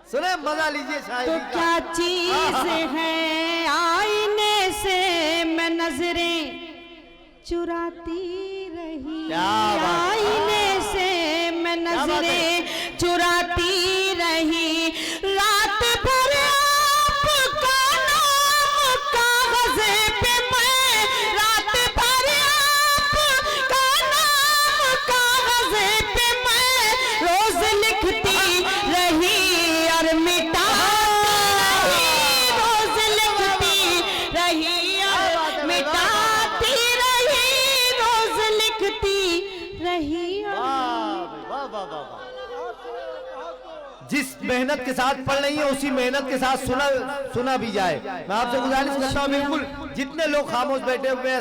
सुने मजा लीजिए शायरी तो का। क्या चीज है आईने से मैं नजरें चुराती रही, क्या बात। आईने से मैं नजरें चुराती रही, रात भर आपका नाम कागज़े पे मैं, रात भर आपका नाम कागज़े पे मैं रोज लिखती रही और मिटाती रही, रोज लिखती रही और मिटाती रही, रोज लिखती रही और वाह वाह वाह वाह। जिस मेहनत के साथ पढ़ रही है उसी मेहनत के साथ सुना भी जाए। मैं आपसे गुजारिश करता हूँ, बिल्कुल जितने लोग खामोश बैठे हुए हैं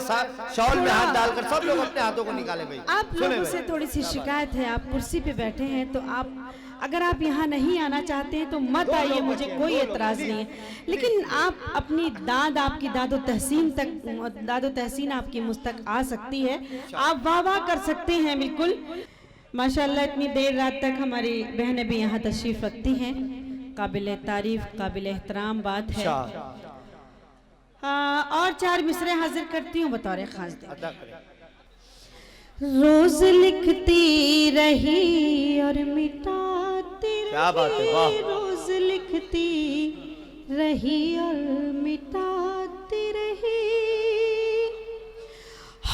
शॉल में हाथ डालकर सब लोग अपने हाथों को निकाले भाई। आप लोगों से थोड़ी सी शिकायत है, आप कुर्सी पे बैठे हैं तो आप अगर आप यहाँ नहीं आना चाहते हैं तो मत आइए, मुझे कोई एतराज नहीं है, लेकिन आप अपनी दाद आपकी दादो तहसीन आपकी मुझ तक आ सकती है, आप वाह वाह कर सकते हैं। बिल्कुल माशाल्लाह इतनी देर रात तक हमारी बहनें भी यहाँ तशरीफ रखती हैं, काबिल तारीफ काबिल एहतराम बात है। और 4 मिसरे हाजिर करती हूँ बतौर खास। रोज लिखती रही और मिटाती रही, रोज लिखती रही और मिटाती रही,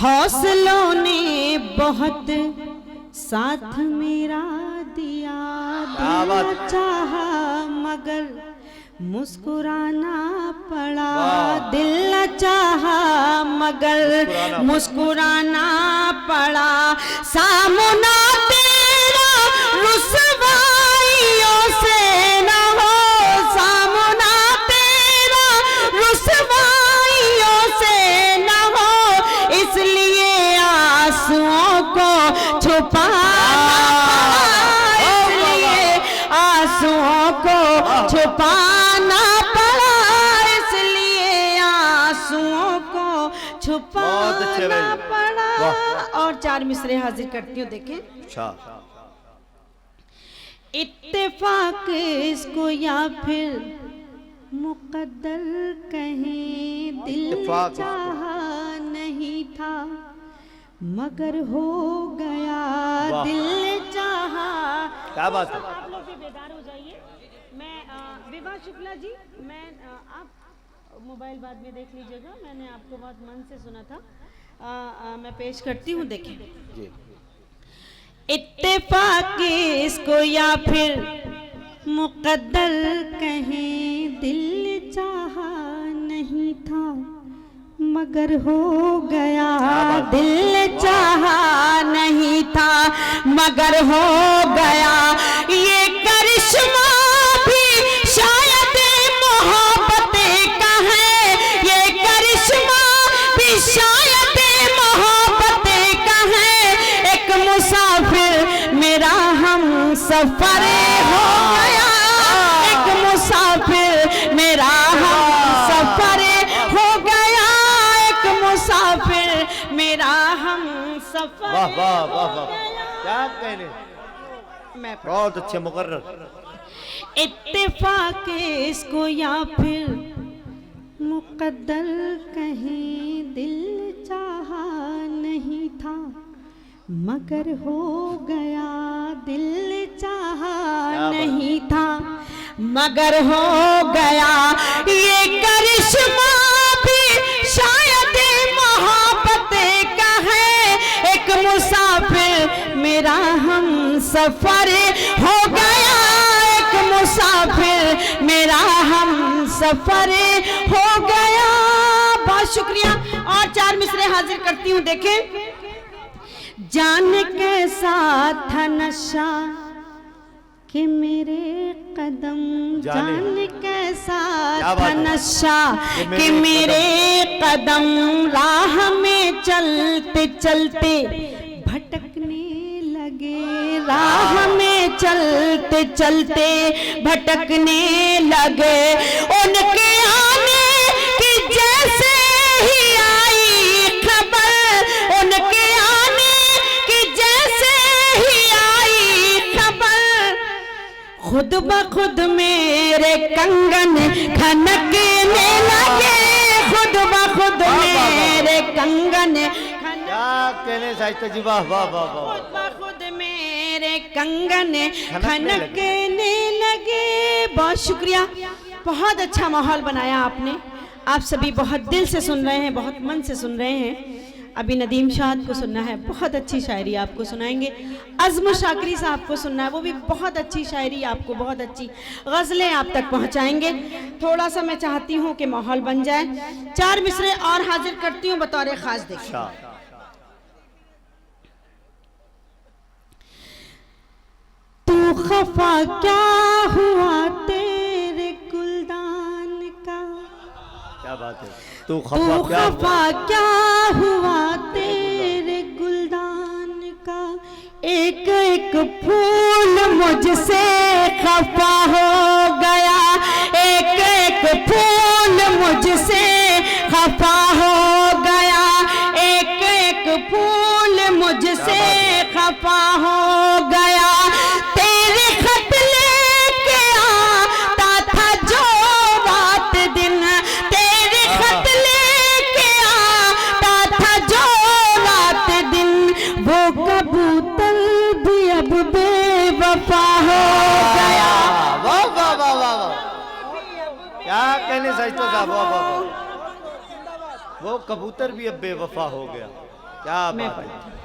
हौसलों ने बहुत साथ मेरा दिया, दिल चाहा मगर मुस्कुराना पड़ा, दिल चाहा मगर मुस्कुराना पड़ा, सामना तेरा रुसवाइयों से न हो, सामना तेरा रुसवाइयों से न हो, इसलिए आंसुओं को छुपाना पड़ा, इसलिए आंसुओं को छुपाना पड़ा, इसलिए आंसुओं को छुपाना पड़ा। और 4 मिसरे हाजिर करती हूँ, देखें। इत्तेफाक इसको या फिर मुकद्दर कहें, दिल चाहा नहीं था मगर हो गया, दिल चाहा। क्या बात है। आप लोग भी बेदार हो जाइए। मैं विभा शुक्ला जी, मैं आप मोबाइल बाद में देख लीजिएगा, मैंने आपको बहुत मन से सुना था, मैं पेश करती हूँ, देखें। इत्तेफाक इसको या फिर मुकद्दर कहें, दिल चाहा नहीं था मगर हो गया, दिल चाहा नहीं था मगर हो गया, ये करिश्मा भी शायद मोहब्बत का है, ये करिश्मा भी शायद मोहब्बत का है, एक मुसाफिर मेरा हम सफर हो गया, एक मुसाफिर मेरा हम सफर हो गया, एक मुसाफिर मेरा हम सफर। वाह वाह वाह वाह, क्या कहने, बहुत अच्छे मुकर्रर। इत्तेफाक इसको या फिर मुकद्दर कहें, दिल चाहा नहीं था मगर हो गया, दिल चाहा नहीं था मगर हो गया, ये करिश्मा भी शायद मोहब्बत का है, एक मुसाफिर मेरा हम सफर हो गया, एक मुसाफिर मेरा हम सफर हो गया। बहुत शुक्रिया। और 4 मिसरे हाजिर करती हूँ, देखें। जान कैसा था नशा कि मेरे कदम, जान कैसा था नशा कि मेरे कदम राह में चलते चलते भटकने लगे, राह में चलते चलते भटकने लगे, उनके आने की जैसे ही आई खबर, उनके आने की जैसे ही आई खबर, खुद ब खुद मेरे कंगन खनकने लगे, खुद ब खुद मेरे कंगन क्या कहने साहित्य जी, वाह वाह वाह वाह। खुद ब खुद मेरे कंगन खनकने लगे। बहुत शुक्रिया, बहुत अच्छा माहौल बनाया आपने। आप सभी बहुत दिल से सुन रहे हैं, बहुत मन से सुन रहे हैं। अभी नदीम शाद को सुनना है, बहुत अच्छी शायरी आपको सुनाएंगे। अज़्म शाकिरी साहब को सुनना है, वो भी बहुत अच्छी शायरी आपको, बहुत अच्छी गज़लें आप तक पहुंचाएंगे। थोड़ा सा मैं चाहती हूँ कि माहौल बन जाए। 4 मिसरे और हाजिर करती हूँ बतौर खास। देखिए, तू खफा क्या हुआ तेरे गुलदान का, क्या बात है। तू खफा क्या हुआ तेरे गुलदान का, एक एक फूल मुझसे खफा हो गया, एक एक फूल मुझसे खफा हो गया, एक एक फूल मुझसे खफा हो गया। तेरे खत लेके आता था जो रात दिन, तेरे खत लेके आता था जो रात दिन, वो कबूतर भी अब बेवफा हो गया। वाह वाह वाह वाह, क्या कहने साहित्य साहब, वाह वाह वाह। वो कबूतर भी अब बेवफा हो गया, क्या बात है।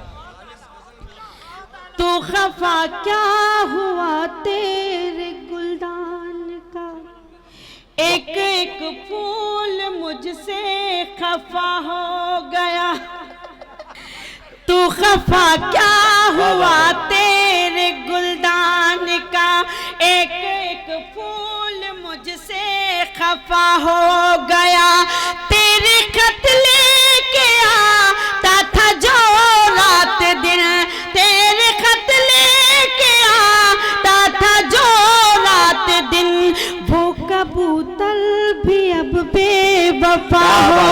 तो खफा क्या हुआ तेरे गुलदान का, एक एक फूल मुझसे खफा हो गया। तू खफा क्या हुआ तेरे गुलदान का, एक एक फूल मुझसे खफा हो गया। तेरे खत लेके आता था जो रात दिन, तेरे खत लेके आता था जो रात दिन, वो कबूतर भी अब बेवफा हो